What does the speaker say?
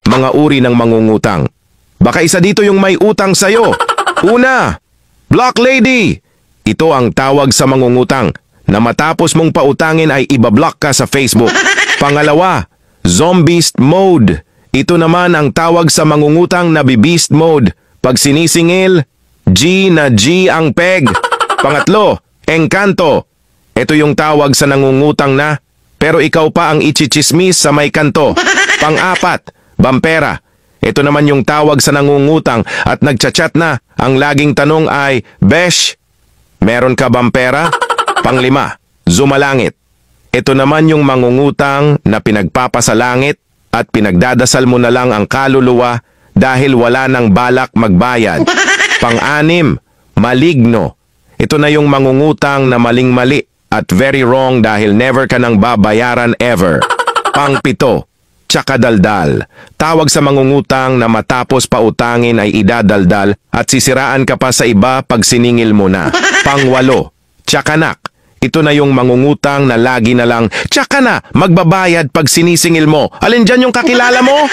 mga uri ng mangungutang. Baka isa dito yung may utang sa'yo. Una, Block Lady. Ito ang tawag sa mangungutang na matapos mong pautangin ay ibablock ka sa Facebook. Pangalawa, Zombieist Mode. Ito naman ang tawag sa mangungutang na Beast Mode. Pag sinisingil, G na G ang peg. Pangatlo, Engkanto. Ito yung tawag sa nangungutang na, pero ikaw pa ang ichichismis sa may kanto. Pang-apat, Bampera. Ito naman yung tawag sa nangungutang at nagchat-chat na. Ang laging tanong ay, Besh, meron ka bang pera? Panglima, Zumalangit. Ito naman yung mangungutang na pinagpapasalangit at pinagdadasal mo na lang ang kaluluwa dahil wala nang balak magbayad. Pang-anim, Maligno. Ito na yung mangungutang na maling-mali at very wrong dahil never ka nang babayaran ever. Pang-pito, Tsakadaldal. Tawag sa mangungutang na matapos pautangin ay idadaldal at sisiraan ka pa sa iba pag siningil mo na. Pang-walo, Tsakanak. Ito na yung mangungutang na lagi na lang, "Tsaka na, magbabayad pag sinisingil mo." Alin dyan yung kakilala mo?